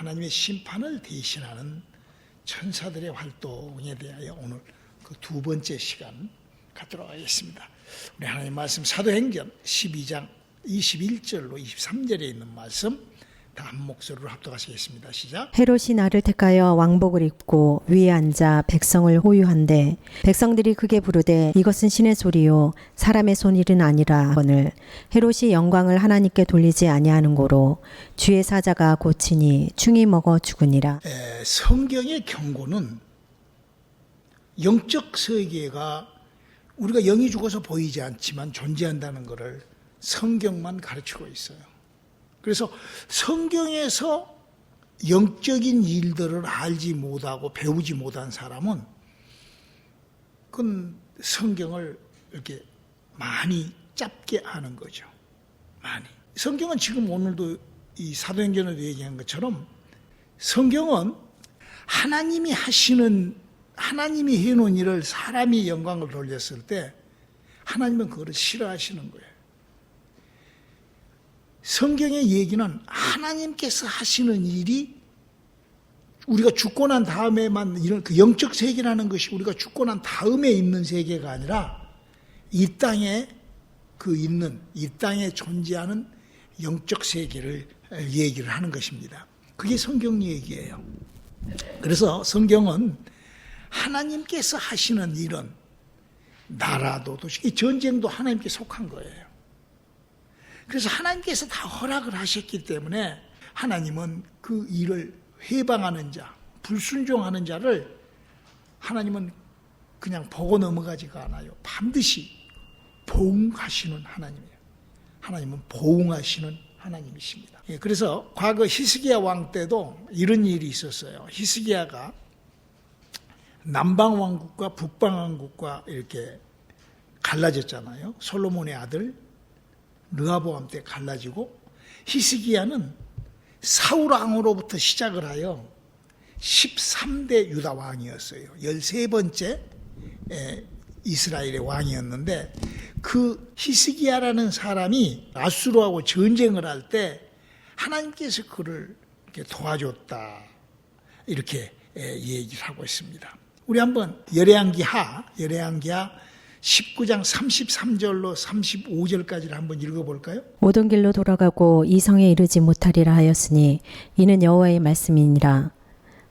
하나님의 심판을 대신하는 천사들의 활동에 대하여 오늘 그 두 번째 시간 갖도록 하겠습니다. 우리 하나님 말씀 사도행전 12장 21절로 23절에 있는 말씀 다 한 목소리로 합독하시겠습니다. 시작. 헤롯이 나를 택하여 왕복을 입고 위에 앉아 백성을 호유한데 백성들이 크게 부르되 이것은 신의 소리요 사람의 손일은 아니라 하거늘 헤롯이 영광을 하나님께 돌리지 아니하는 고로 주의 사자가 고치니 충이 먹어 죽으니라. 성경의 경고는 영적 세계가 우리가 영이 죽어서 보이지 않지만 존재한다는 것을 성경만 가르치고 있어요. 그래서 성경에서 영적인 일들을 알지 못하고 배우지 못한 사람은 그건 성경을 이렇게 많이 짧게 아는 거죠. 많이. 성경은 지금 오늘도 이 사도행전에도 얘기한 것처럼 성경은 하나님이 해놓은 일을 사람이 영광을 돌렸을 때 하나님은 그거를 싫어하시는 거예요. 성경의 얘기는 하나님께서 하시는 일이 우리가 죽고 난 다음에만 이런 그 영적 세계라는 것이 우리가 죽고 난 다음에 있는 세계가 아니라 이 땅에 이 땅에 존재하는 영적 세계를 얘기를 하는 것입니다. 그게 성경 얘기예요. 그래서 성경은 하나님께서 하시는 일은 나라도 도시 전쟁도 하나님께 속한 거예요. 그래서 하나님께서 다 허락을 하셨기 때문에 하나님은 그 일을 회방하는 자, 불순종하는 자를 하나님은 그냥 보고 넘어가지가 않아요. 반드시 보응하시는 하나님이에요. 하나님은 보응하시는 하나님이십니다. 그래서 과거 히스기야 왕 때도 이런 일이 있었어요. 히스기야가 남방 왕국과 북방 왕국과 이렇게 갈라졌잖아요. 솔로몬의 아들 르하보암 때 갈라지고 히스기야는 사울 왕으로부터 시작을 하여 13대 유다 왕이었어요. 13번째 이스라엘의 왕이었는데 그 히스기야라는 사람이 아수르하고 전쟁을 할 때 하나님께서 그를 이렇게 도와줬다 이렇게 얘기를 하고 있습니다. 우리 한번 열왕기하 19장 33절로 35절까지를 한번 읽어볼까요? 오던 길로 돌아가고 이 성에 이르지 못하리라 하였으니 이는 여호와의 말씀이니라.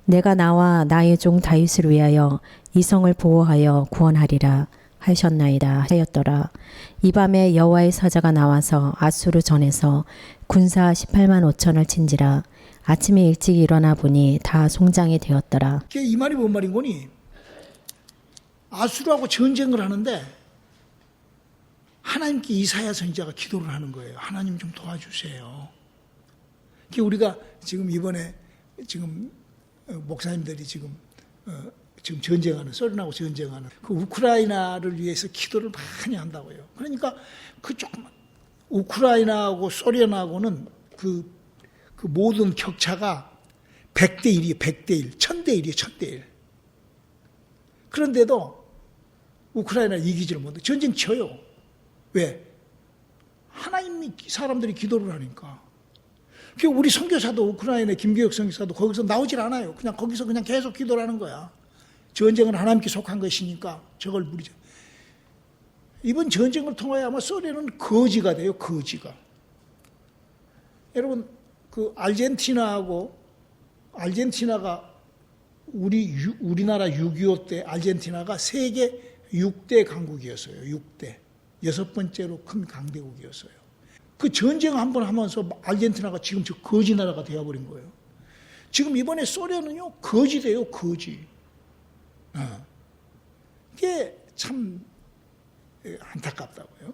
내가 나와 나의 종 다윗을 위하여 이 성을 보호하여 구원하리라 하셨나이다 하였더라. 이 밤에 여호와의 사자가 나와서 아수르 전에서 군사 18만 5천을 친지라. 아침에 일찍 일어나 보니 다 송장이 되었더라. 이 말이 뭔 말인 거니? 아수르하고 전쟁을 하는데 하나님께 이사야 선지자가 기도를 하는 거예요. 하나님 좀 도와주세요. 우리가 지금 이번에 목사님들이 지금 전쟁하는 소련하고 전쟁하는 그 우크라이나를 위해서 기도를 많이 한다고요. 그러니까 그쪽 우크라이나하고 소련하고는 그 모든 격차가 100대 1이에요. 100대 1, 1000대 1이에요. 1000대 1. 그런데도 우크라이나 이기지를 못해. 전쟁 쳐요. 왜? 하나님이 사람들이 기도를 하니까. 우리 선교사도 우크라이나 김교혁 선교사도 거기서 나오질 않아요. 그냥 거기서 그냥 계속 기도를 하는 거야. 전쟁은 하나님께 속한 것이니까 저걸 부리자. 이번 전쟁을 통하여 아마 소련은 거지가 돼요. 거지가. 여러분 아르헨티나가 우리나라 6.25 때 아르헨티나가 세계 6대 강국이었어요. 6대. 6번째로 큰 강대국이었어요. 그 전쟁 한번 하면서 아르헨티나가 지금 저 거지 나라가 되어버린 거예요. 지금 이번에 소련은요, 거지 돼요, 거지. 이게 참 안타깝다고요.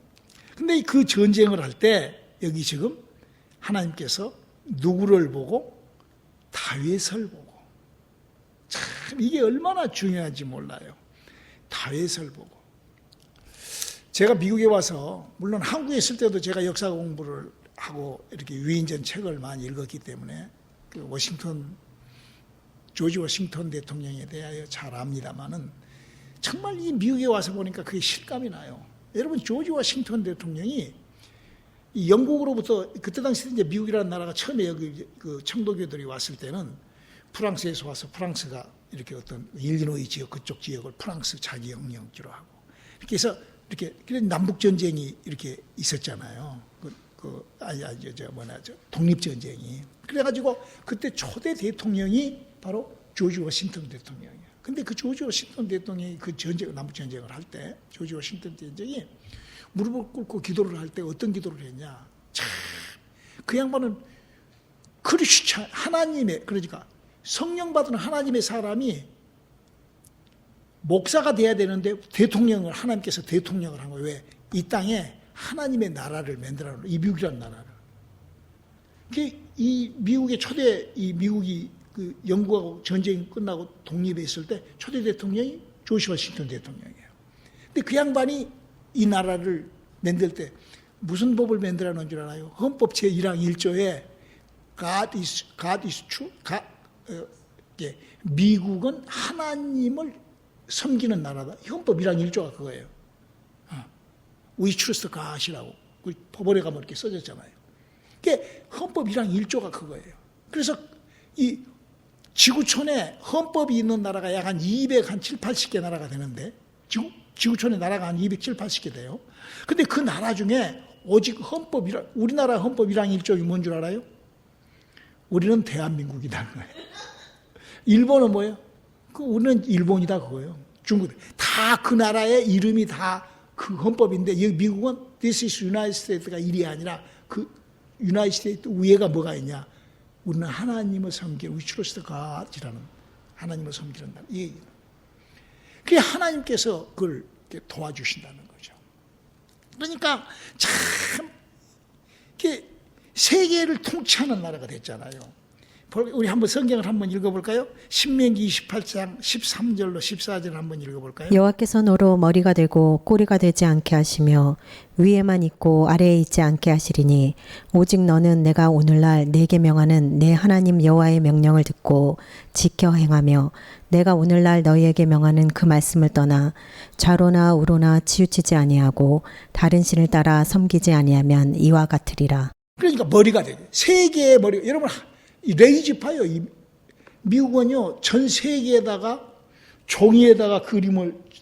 근데 그 전쟁을 할 때 여기 지금 하나님께서 누구를 보고? 다윗을 보고. 참 이게 얼마나 중요한지 몰라요. 다윗을 보고. 제가 미국에 와서 물론 한국에 있을 때도 제가 역사 공부를 하고 이렇게 위인전 책을 많이 읽었기 때문에 조지 워싱턴 대통령에 대하여 잘 압니다만은 정말 이 미국에 와서 보니까 그게 실감이 나요. 여러분 조지 워싱턴 대통령이 이 영국으로부터 그때 당시 이제 미국이라는 나라가 처음에 여기 그 청도교들이 왔을 때는 프랑스에서 와서 프랑스가 이렇게 어떤 일리노이 지역 그쪽 지역을 프랑스 자기 영역지로 하고 이렇게 해서 이렇게 남북 전쟁이 이렇게 있었잖아요. 독립 전쟁이. 그래가지고 그때 초대 대통령이 바로 조지 워싱턴 대통령이에요. 근데 그 조지 워싱턴 대통령이 그 전쟁 남북 전쟁을 할 때 조지 워싱턴 대통령이 무릎을 꿇고 기도를 할 때 어떤 기도를 했냐? 참, 그 양반은 크리스찬 하나님의 그러니까 성령 받은 하나님의 사람이 목사가 돼야 되는데 대통령을 하나님께서 대통령을 한 거예요. 왜? 이 땅에 하나님의 나라를 만들어놓은 이 미국이라는 나라를. 이 미국의 초대 이 미국이 그 영국하고 전쟁이 끝나고 독립했을 때 초대 대통령이 조지 워싱턴 대통령이에요. 근데 그 양반이 이 나라를 만들 때 무슨 법을 만들어 놓은 줄 알아요? 헌법 제1항 1조에 God is true. 미국은 하나님을 섬기는 나라다. 헌법 1항 1조가 그거예요. We trust God이라고 법원에 가면 이렇게 써졌잖아요. 그게 헌법 1항 1조가 그거예요. 그래서 이 지구촌에 헌법이 있는 나라가 약 한 207, 80개 나라가 되는데 지구촌에 나라가 한 207, 80개 돼요. 근데 그 나라 중에 오직 우리나라 헌법 1항 1조이 뭔 줄 알아요? 우리는 대한민국이다. 일본은 뭐예요? 우리는 일본이다 그거예요. 중국 다 그 나라의 이름이 다 그 헌법인데 여기 미국은 This is United States가 일이 아니라 그 United States 위에가 뭐가 있냐? 우리는 하나님을 섬기는 We trust God이라는 하나님을 섬기는 나라. 이 얘기예요. 그게 하나님께서 그걸 도와주신다는 거죠. 그러니까 참 이게 세계를 통치하는 나라가 됐잖아요. 우리 한번 성경을 한번 읽어볼까요? 신명기 28장 13절로 14절 한번 읽어볼까요? 여호와께서 너로 머리가 되고 꼬리가 되지 않게 하시며 위에만 있고 아래에 있지 않게 하시리니 오직 너는 내가 오늘날 내게 명하는 내 하나님 여호와의 명령을 듣고 지켜 행하며 내가 오늘날 너희에게 명하는 그 말씀을 떠나 좌로나 우로나 치우치지 아니하고 다른 신을 따라 섬기지 아니하면 이와 같으리라. 그러니까 머리가 되죠. 세계의 머리. 여러분 이 레이지파요. 이 미국은요 전 세계에다가 종이에다가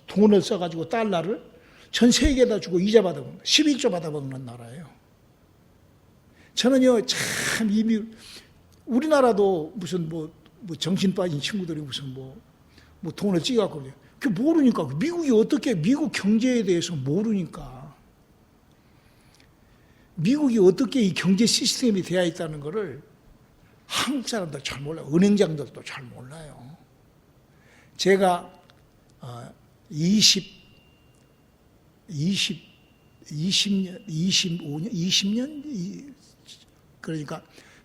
돈을 써가지고 달러를 전 세계에다 주고 이자 받아먹는 11조 받아먹는 나라예요. 저는요 참 이 미국 우리나라도 무슨 뭐 정신 빠진 친구들이 무슨 뭐 돈을 찍어갖고 그 모르니까 미국이 어떻게 미국 경제에 대해서 모르니까 미국이 어떻게 이 경제 시스템이 되어 있다는 거를 한국 사람들 잘 몰라요. 은행장들도 잘 몰라요. 제가 20년, 20년 그러니까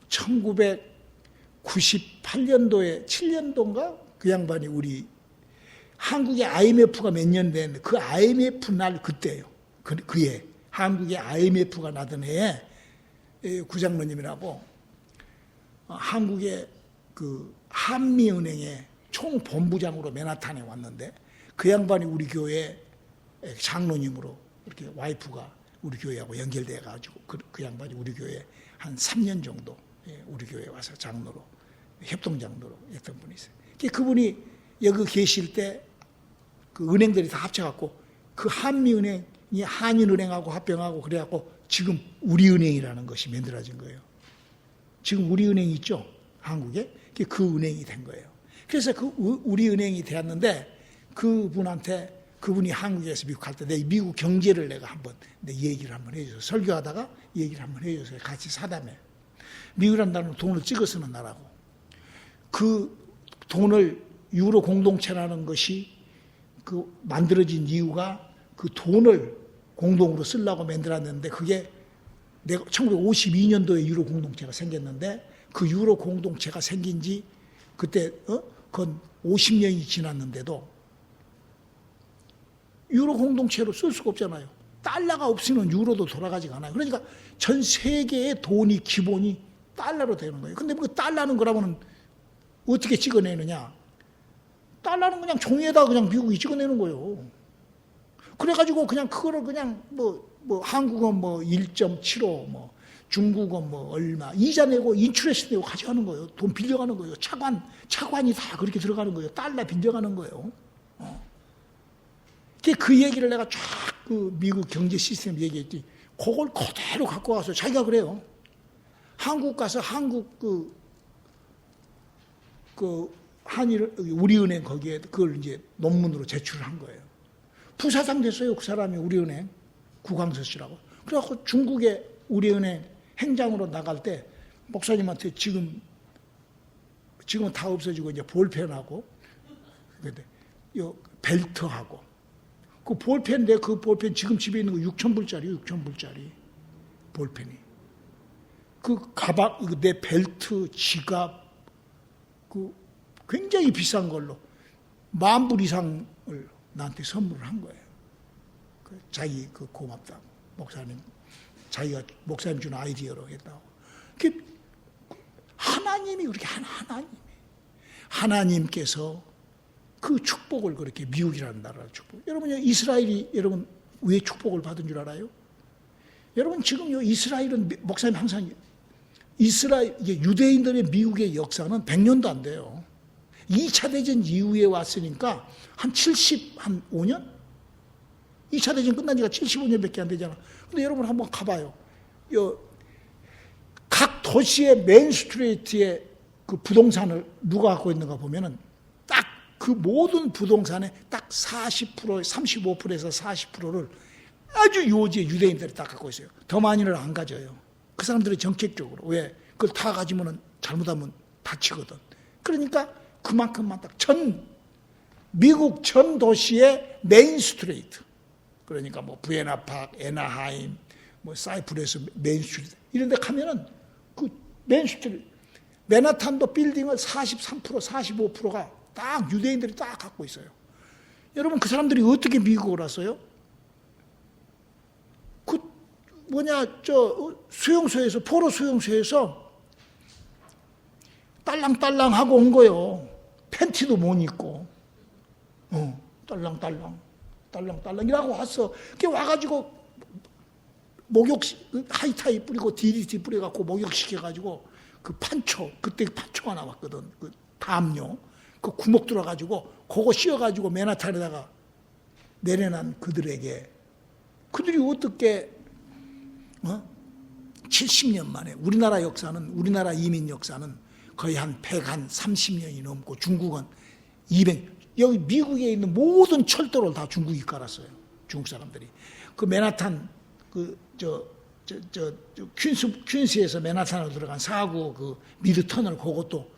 1998년도에 7년도인가 그 양반이 우리 한국의 IMF가 몇 년 됐는데 그 IMF 날 그때예요. 그해 한국의 IMF가 나던 해에 구장로님이라고 한국의 그 한미은행의 총본부장으로 맨하탄에 왔는데 그 양반이 우리 교회 장로님으로 이렇게 와이프가 우리 교회하고 연결돼 가지고 그 양반이 우리 교회 한 3년 정도 우리 교회에 와서 장로로 협동장로로 했던 분이 있어요. 그분이 여기 계실 때 그 은행들이 다 합쳐갖고 그 한미은행이 한인은행하고 합병하고 그래갖고 지금 우리은행이라는 것이 만들어진 거예요. 지금 우리은행이 있죠, 한국에. 그 은행이 된 거예요. 그래서 그 우리은행이 되었는데 그분이 한국에서 미국 갈 때 내 미국 경제를 내가 한번 내 얘기를 한번 해줘서 설교하다가 얘기를 한번 해줘서 같이 사담해. 미국이라는 나라는 돈을 찍어 쓰는 나라고 그 돈을 유로 공동체라는 것이 그 만들어진 이유가 그 돈을 공동으로 쓰려고 만들었는데 그게 내가 1952년도에 유로 공동체가 생겼는데 그 유로 공동체가 생긴 지 그때 건 50년이 지났는데도 유로 공동체로 쓸 수가 없잖아요. 달러가 없으면 유로도 돌아가지가 않아요. 그러니까 전 세계의 돈이 기본이 달러로 되는 거예요. 근데 그 달러는 그러면 어떻게 찍어내느냐? 달러는 그냥 종이에다 그냥 미국이 찍어내는 거예요. 그래가지고 그냥 그거를 그냥 한국은 1.75, 중국은 얼마, 이자 내고 인출해서 내고 가져가는 거예요. 돈 빌려가는 거예요. 차관이 다 그렇게 들어가는 거예요. 달러 빌려가는 거예요. 그 얘기를 내가 쫙 그 미국 경제 시스템 얘기했더니 그걸 그대로 갖고 와서 자기가 그래요. 한국 가서 한국 한일 우리은행 거기에 그걸 이제 논문으로 제출을 한 거예요. 부사장 됐어요. 그 사람이 우리은행 구광서 씨라고. 그래갖고 중국의 우리은행 행장으로 나갈 때 목사님한테 지금은 다 없어지고 이제 볼펜하고 요 벨트하고 그 볼펜인데 그 볼펜 지금 집에 있는 거 6,000불짜리 6,000불짜리 볼펜이 그 가방 내 벨트 지갑 그 굉장히 비싼 걸로 10,000불 이상을 나한테 선물을 한 거예요. 자기 고맙다고 목사님 자기가 목사님 준 아이디어로 했다고. 하나님이 그렇게 하나님께서 그 축복을 그렇게 미국이라는 나라를 축복. 여러분 이스라엘이 여러분 왜 축복을 받은 줄 알아요? 여러분 지금 이스라엘은 목사님 항상 이스라엘 유대인들의 미국의 역사는 100년도 안 돼요. 2차 대전 이후에 왔으니까 한 75년? 2차 대전 끝난 지가 75년밖에 안 되잖아. 근데 여러분 한번 가봐요. 각 도시의 메인 스트리트의 그 부동산을 누가 갖고 있는가 보면은 딱 그 모든 부동산의 딱 40%, 35%에서 40%를 아주 요지의 유대인들이 딱 갖고 있어요. 더 많이는 안 가져요. 그 사람들이 정책적으로. 왜? 그걸 다 가지면은 잘못하면 다치거든. 그러니까 그만큼만 딱 미국 전 도시의 메인 스트리트. 그러니까 부에나파크, 애나하임, 사이프러스 메인 스트리트. 이런 데 가면은 그 메인 스트리트, 맨하탄도 빌딩을 43%, 45%가 딱 유대인들이 딱 갖고 있어요. 여러분 그 사람들이 어떻게 미국을 왔어요? 수용소에서, 포로 수용소에서 딸랑딸랑하고 온 거예요. 팬티도 못 입고. 딸랑딸랑이라고 왔어. 그게 와가지고 하이타이 뿌리고 DDT 뿌려갖고 목욕시켜가지고 그 그때 판초가 나왔거든. 그 담요. 그 구멍 뚫어가지고 그거 씌워가지고 맨하탄에다가 내려난 그들이 어떻게 70년 만에 우리나라 이민 역사는 거의 한 130년이 넘고 중국은 200, 여기 미국에 있는 모든 철도를 다 중국이 깔았어요. 중국 사람들이. 그 맨하탄, 퀸스에서 맨하탄으로 들어간 4구 그 미드 터널 그것도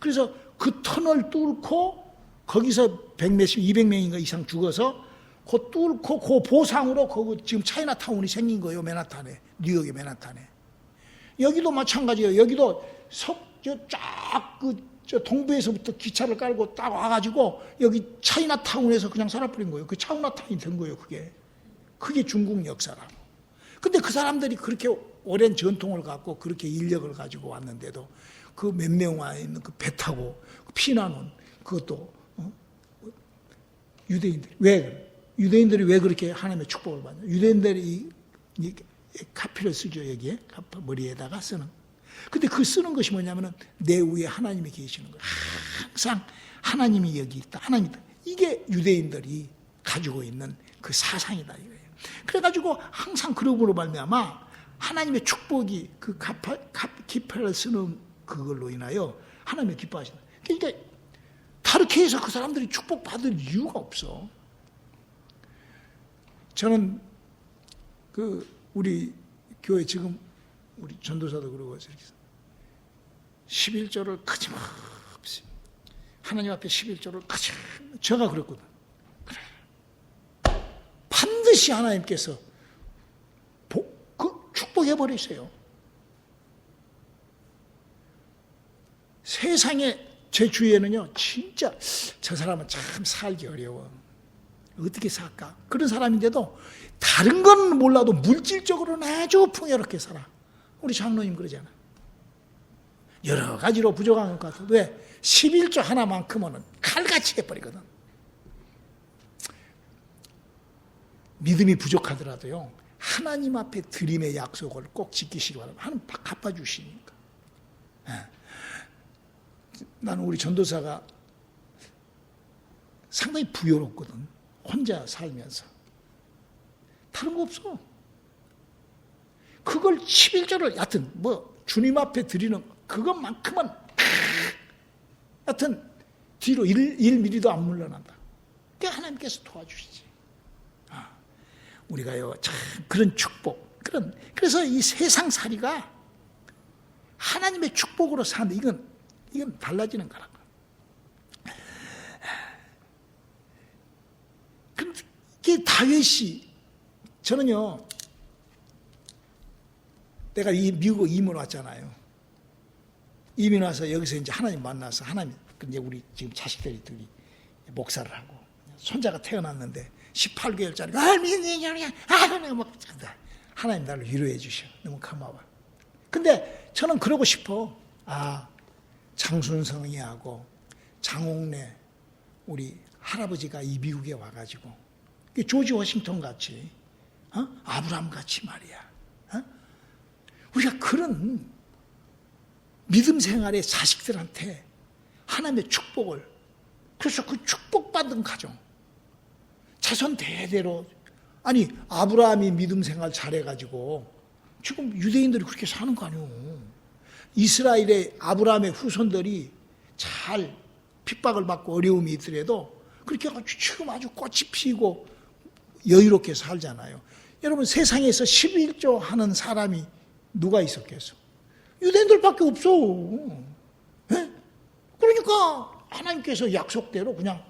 그래서 그 터널 뚫고 거기서 100몇십, 200명인가 이상 죽어서 그 뚫고 그 보상으로 거기 지금 차이나타운이 생긴 거예요. 맨하탄에. 뉴욕의 맨하탄에. 여기도 마찬가지예요. 여기도 동부에서부터 기차를 깔고 딱 와가지고 여기 차이나타운에서 그냥 살아버린 거예요. 그 차이나타운이 된 거예요. 그게 중국 역사라고. 근데 그 사람들이 그렇게 오랜 전통을 갖고 그렇게 인력을 가지고 왔는데도 그 몇 명 와 있는 그 배 타고 피난온 그것도 유대인들이 왜 그렇게 하나님의 축복을 받냐? 유대인들이 카피를 쓰죠. 여기에 머리에다가 쓰는. 근데 그 쓰는 것이 뭐냐면은 내 위에 하나님이 계시는 거예요. 항상 하나님이 여기 있다. 하나님이 있다. 이게 유대인들이 가지고 있는 그 사상이다 이거예요. 그래가지고 항상 그룹으로 말미암아 하나님의 축복이 그 기파를 쓰는 그걸로 인하여 하나님의 기뻐하신다. 그러니까 다르게 해서 그 사람들이 축복받을 이유가 없어. 저는 우리 교회 지금 우리 전도사도 그러고 이렇게 11조를 거침없이 하나님 앞에 11조를 제가 그랬거든. 그래. 반드시 하나님께서 축복해 버리세요. 세상에 제 주위에는요, 진짜 저 사람은 참 살기 어려워. 어떻게 살까? 그런 사람인데도 다른 건 몰라도 물질적으로는 아주 풍요롭게 살아. 우리 장로님 그러잖아. 여러 가지로 부족한 것 같아도 왜? 11조 하나만큼은 칼같이 해버리거든. 믿음이 부족하더라도요, 하나님 앞에 드림의 약속을 꼭 지키시기 바랍니다. 하나님 갚아주시니까. 나는 우리 전도사가 상당히 부유롭거든. 혼자 살면서. 다른 거 없어. 그걸 11조를 여하튼 주님 앞에 드리는 그것만큼은 여하튼 뒤로 1mm도 안 물러난다. 그게 하나님께서 도와주시지. 우리가요 참 그런 축복 그래서 이 세상살이가 하나님의 축복으로 사는데 이건 달라지는 거라고. 그게 다윗이 저는요 내가 미국 이민 왔잖아요. 이민 와서 여기서 이제 하나님 만나서 하나님 이제 우리 지금 자식들이 둘이 목사를 하고 손자가 태어났는데 18개월짜리가 하나님 나를 위로해 주셔. 너무 고마워. 근데 저는 그러고 싶어. 장순성이하고 장옥래 우리 할아버지가 이 미국에 와가지고 조지 워싱턴 같이 아브라함 같이 말이야. 우리가 그런 믿음 생활의 자식들한테 하나님의 축복을 그래서 그 축복받은 가정 자손 대대로 아니 아브라함이 믿음 생활 잘해가지고 지금 유대인들이 그렇게 사는 거 아니오. 이스라엘의 아브라함의 후손들이 잘 핍박을 받고 어려움이 있더라도 그렇게 해가지고 지금 아주 꽃이 피고 여유롭게 살잖아요. 여러분 세상에서 11조 하는 사람이 누가 있었겠어? 유대인들밖에 없어. 네? 그러니까 하나님께서 약속대로 그냥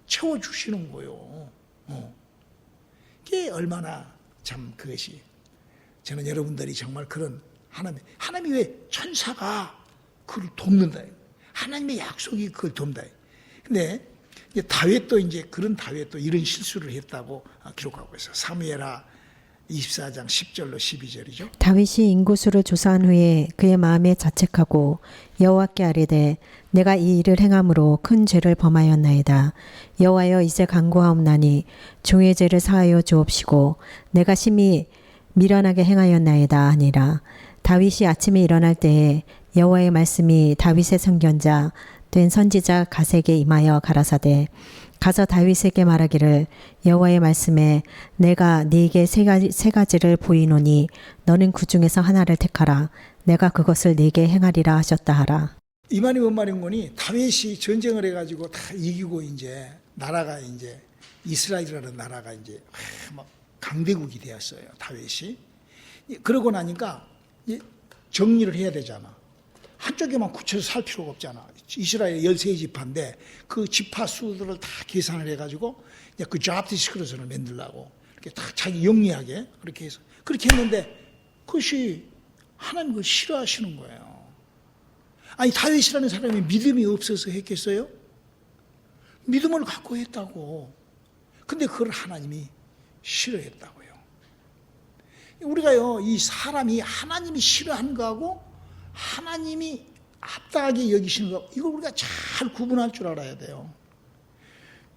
채워주시는 거예요. 그게 얼마나 참 그것이 저는 여러분들이 정말 그런 하나님이 왜 천사가 그걸 돕는다. 하나님의 약속이 그걸 돕는다. 근데 다윗도 이제 그런 다윗도 이런 실수를 했다고 기록하고 있어요. 사무엘하 24장 10절로 12절이죠. 다윗이 인구수를 조사한 후에 그의 마음에 자책하고 여호와께 아뢰되 내가 이 일을 행함으로 큰 죄를 범하였나이다. 여호와여 이제 간구하옵나니 종의 죄를 사하여 주옵시고 내가 심히 미련하게 행하였나이다 하니라. 다윗이 아침에 일어날 때에 여호와의 말씀이 다윗의 선견자 된 선지자 갓에게 임하여 가라사대 가서 다윗에게 말하기를 여호와의 말씀에 내가 네게 세 가지를 보이노니 너는 그 중에서 하나를 택하라. 내가 그것을 네게 행하리라 하셨다 하라. 이 말이 뭔 말인 거니? 다윗이 전쟁을 해가지고 다 이기고 이제 나라가 이제 이스라엘이라는 나라가 이제 막 강대국이 되었어요. 다윗이. 그러고 나니까 정리를 해야 되잖아. 한쪽에만 굳혀서 살 필요가 없잖아. 이스라엘 13지파인데 그 지파 수들을 다 계산을 해가지고 그 잡 디스크로스를 만들려고 이렇게 다 자기 영리하게 그렇게 해서 그렇게 했는데 그것이 하나님 그걸 싫어하시는 거예요. 아니 다윗이라는 사람이 믿음이 없어서 했겠어요? 믿음을 갖고 했다고. 근데 그걸 하나님이 싫어했다고요. 우리가요 이 사람이 하나님이 싫어하는 거하고 하나님이 합당하게 여기시는 거 이걸 우리가 잘 구분할 줄 알아야 돼요.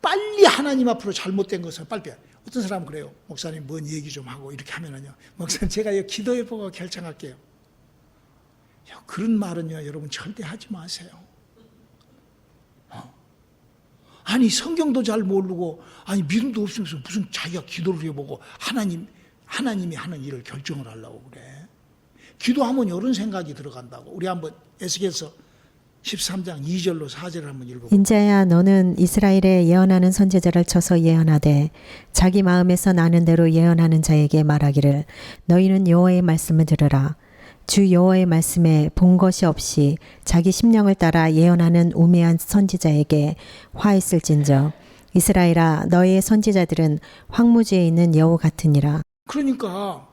빨리 하나님 앞으로 잘못된 것을 빨리 어떤 사람은 그래요. 목사님 뭔 얘기 좀 하고 이렇게 하면은요. 목사님 제가 기도해보고 결정할게요. 그런 말은요 여러분 절대 하지 마세요. 아니 성경도 잘 모르고 아니 믿음도 없으면서 무슨 자기가 기도를 해보고 하나님이 하는 일을 결정을 하려고 그래. 기도하면 이런 생각이 들어간다고. 우리 한번 에스겔서 13장 2절로 4절을 한번 읽어볼까요? 인자야 너는 이스라엘에 예언하는 선지자를 쳐서 예언하되 자기 마음에서 나는 대로 예언하는 자에게 말하기를 너희는 여호와의 말씀을 들으라. 주 여호와의 말씀에 본 것이 없이 자기 심령을 따라 예언하는 우매한 선지자에게 화했을진저 이스라엘아 너희의 선지자들은 황무지에 있는 여우 같으니라. 그러니까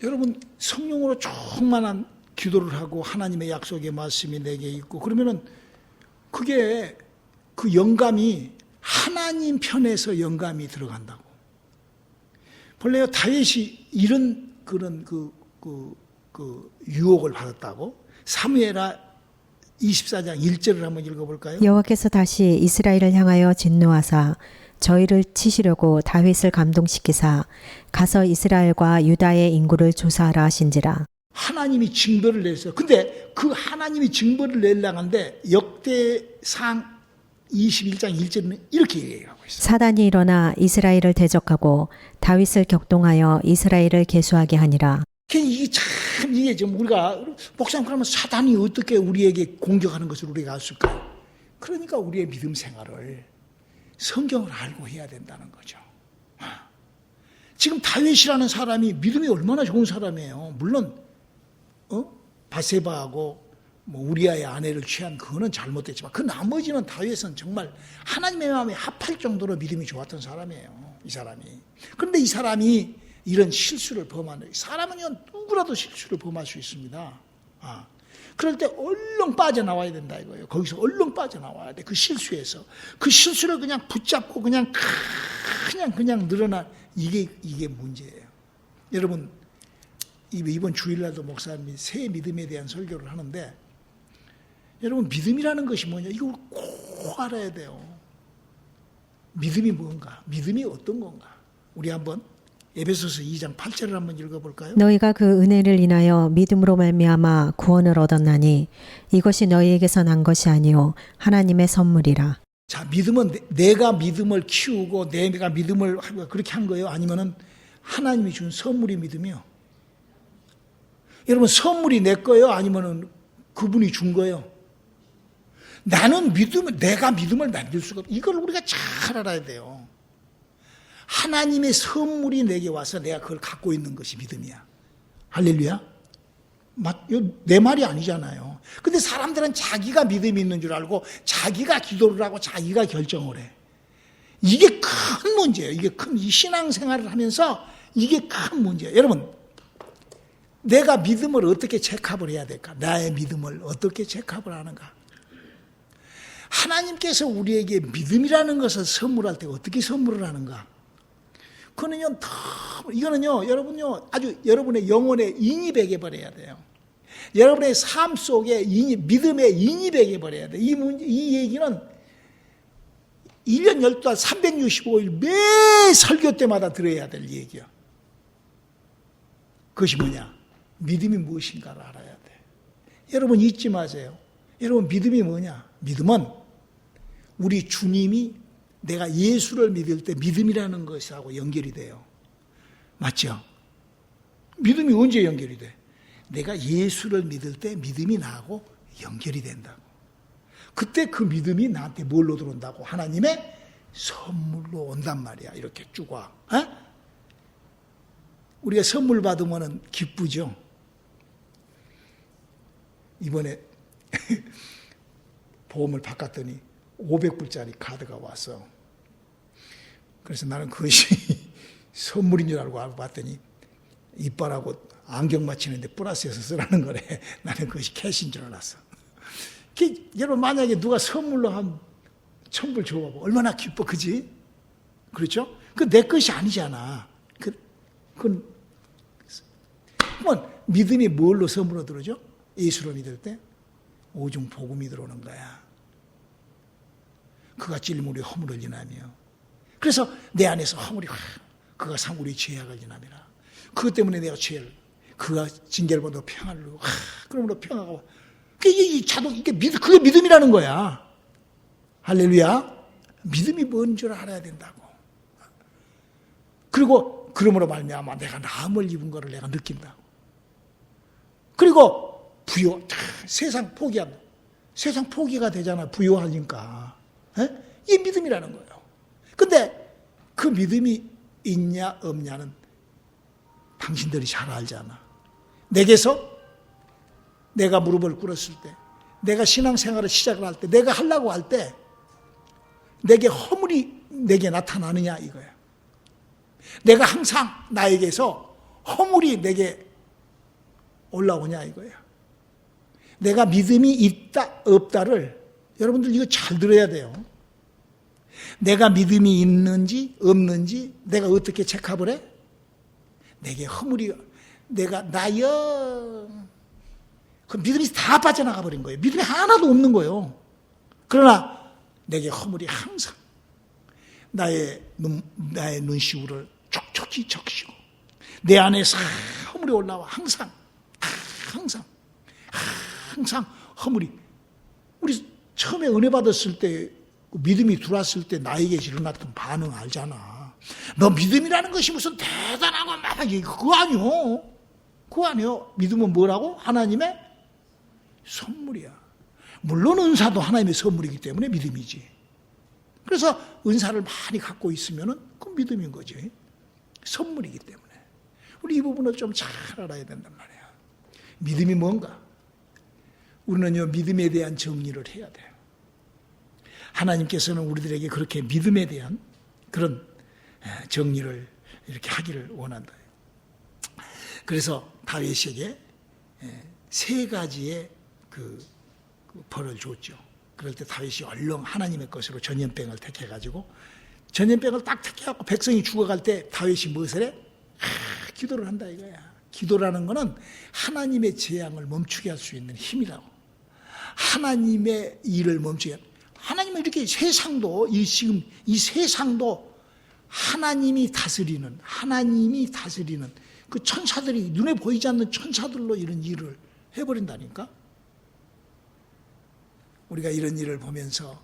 여러분 성령으로 충만한 기도를 하고 하나님의 약속의 말씀이 내게 있고 그러면은 그게 그 영감이 하나님 편에서 영감이 들어간다고. 본래 다윗이 이런 그런 그 유혹을 받았다고. 사무엘하 24장 1절을 한번 읽어볼까요? 여호와께서 다시 이스라엘을 향하여 진노하사 저희를 치시려고 다윗을 감동시키사 가서 이스라엘과 유다의 인구를 조사하라 하신지라. 하나님이 징벌을 냈어요. 근데 그 하나님이 징벌을 내려는데 역대상 21장 1절은 이렇게 얘기하고 있어요. 사단이 일어나 이스라엘을 대적하고 다윗을 격동하여 이스라엘을 계수하게 하니라. 이게 좀 우리가 목사님 그러면 사단이 어떻게 우리에게 공격하는 것을 우리가 알 수 있을까요? 그러니까 우리의 믿음 생활을 성경을 알고 해야 된다는 거죠. 지금 다윗이라는 사람이 믿음이 얼마나 좋은 사람이에요. 물론 바세바하고 우리아의 아내를 취한 그거는 잘못됐지만 그 나머지는 다윗은 정말 하나님의 마음에 합할 정도로 믿음이 좋았던 사람이에요. 이 사람이. 그런데 이 사람이 이런 실수를 범하는, 사람은요 누구라도 실수를 범할 수 있습니다. 그럴 때 얼른 빠져나와야 된다 이거예요. 거기서 얼른 빠져나와야 돼. 그 실수에서. 그 실수를 그냥 붙잡고 그냥 늘어나. 이게 문제예요. 여러분, 이번 주일날도 목사님이 새 믿음에 대한 설교를 하는데, 여러분, 믿음이라는 것이 뭐냐? 이걸 꼭 알아야 돼요. 믿음이 뭔가? 믿음이 어떤 건가? 우리 한번 에베소서 2장 8절을 한번 읽어볼까요? 너희가 그 은혜를 인하여 믿음으로 말미암아 구원을 얻었나니 이것이 너희에게서 난 것이 아니요 하나님의 선물이라. 자, 믿음은 내가 믿음을 키우고 내가 믿음을 그렇게 한 거예요? 아니면은 하나님이 준 선물이 믿음이요? 여러분, 선물이 내 거예요? 아니면은 그분이 준 거예요? 나는 내가 믿음을 만들 수가 없어요. 이걸 우리가 잘 알아야 돼요. 하나님의 선물이 내게 와서 내가 그걸 갖고 있는 것이 믿음이야. 할렐루야. 내 말이 아니잖아요. 근데 사람들은 자기가 믿음이 있는 줄 알고 자기가 기도를 하고 자기가 결정을 해. 이게 큰 문제예요. 이 신앙생활을 하면서 이게 큰 문제예요. 여러분, 내가 믿음을 어떻게 체크업을 해야 될까? 나의 믿음을 어떻게 체크업을 하는가? 하나님께서 우리에게 믿음이라는 것을 선물할 때 어떻게 선물을 하는가? 이거는요, 여러분요, 아주 여러분의 영혼에 인입하게 버려야 돼요. 여러분의 삶 속에 믿음에 인입하게 버려야 돼요. 이 얘기는 1년 12달 365일 매 설교 때마다 들어야 될 얘기야. 그것이 뭐냐? 믿음이 무엇인가를 알아야 돼. 여러분 잊지 마세요. 여러분 믿음이 뭐냐? 믿음은 우리 주님이 내가 예수를 믿을 때 믿음이라는 것하고 연결이 돼요. 맞죠? 믿음이 언제 연결이 돼? 내가 예수를 믿을 때 믿음이 나하고 연결이 된다고. 그때 그 믿음이 나한테 뭘로 들어온다고? 하나님의 선물로 온단 말이야. 이렇게 쭉 와. 우리가 선물 받으면 기쁘죠? 이번에 보험을 바꿨더니 500불짜리 카드가 왔어. 그래서 나는 그것이 선물인 줄 알고 봤더니 이빨하고 안경 맞추는데 플러스해서 쓰라는 거래. 나는 그것이 캐시인 줄 알았어. 여러분 만약에 누가 선물로 한 1,000불 줘봐. 얼마나 기뻐, 그지? 그렇죠? 그 내 것이 아니잖아. 그건 믿음이 뭘로 선물로 들어오죠? 예수로 믿을 때 오중 복음이 들어오는 거야. 그가 찔림으로 허물을 인하며. 그래서 내 안에서 허물이 그가 상우리 죄악을 인하미라. 그것 때문에 내가 죄를, 그가 징계를 받아 평안을 누고 그러므로 평화가 와. 그게 믿음이라는 거야. 할렐루야. 믿음이 뭔 줄 알아야 된다고. 그리고 그러므로 말미암아 내가 나음을 입은 거를 내가 느낀다고. 그리고 부요, 세상 포기한다. 세상 포기가 되잖아. 부요하니까. 이게 믿음이라는 거예요. 근데 그 믿음이 있냐 없냐는 당신들이 잘 알잖아. 내게서 내가 무릎을 꿇었을 때, 내가 신앙생활을 시작을 할 때, 내가 하려고 할 때 내게 허물이 내게 나타나느냐 이거야. 내가 항상 나에게서 허물이 내게 올라오냐 이거야. 내가 믿음이 있다 없다를 여러분들 이거 잘 들어야 돼요. 내가 믿음이 있는지 없는지 내가 어떻게 체크업을 해? 내게 허물이, 내가 나여 그 믿음이 다 빠져나가 버린 거예요. 믿음이 하나도 없는 거예요. 그러나 내게 허물이 항상 나의 눈시울을 촉촉히 적시고 내 안에서 허물이 올라와 항상 허물이. 우리 처음에 은혜 받았을 때 믿음이 들어왔을 때 나에게 일어났던 반응 알잖아. 너 믿음이라는 것이 무슨 대단하고 막 그거 아니요. 그거 아니요. 믿음은 뭐라고? 하나님의 선물이야. 물론 은사도 하나님의 선물이기 때문에 믿음이지. 그래서 은사를 많이 갖고 있으면은 그 믿음인 거지. 선물이기 때문에. 우리 이 부분을 좀 잘 알아야 된단 말이야. 믿음이 뭔가? 우리는요, 믿음에 대한 정리를 해야 돼요. 하나님께서는 우리들에게 그렇게 믿음에 대한 그런 정리를 이렇게 하기를 원한다. 그래서 다윗에게 세 가지의 그 벌을 줬죠. 그럴 때 다윗이 얼렁 하나님의 것으로 전염병을 택해가지고 전염병을 딱 택해갖고 백성이 죽어갈 때 다윗이 무엇을 해? 기도를 한다 이거야. 기도라는 거는 하나님의 재앙을 멈추게 할 수 있는 힘이라고. 하나님의 일을 멈추게. 하나님은 이렇게 세상도 지금 이 세상도 하나님이 다스리는 그 천사들이 눈에 보이지 않는 천사들로 이런 일을 해버린다니까. 우리가 이런 일을 보면서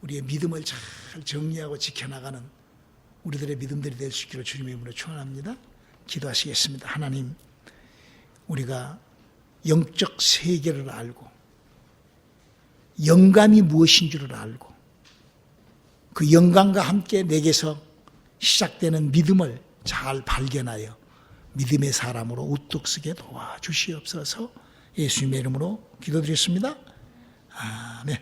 우리의 믿음을 잘 정리하고 지켜나가는 우리들의 믿음들이 될 수 있기를 주님의 이름으로 축원합니다. 기도하시겠습니다. 하나님, 우리가 영적 세계를 알고 영감이 무엇인 줄을 알고 그 영감과 함께 내게서 시작되는 믿음을 잘 발견하여 믿음의 사람으로 우뚝 서게 도와주시옵소서. 예수님의 이름으로 기도드렸습니다. 아멘.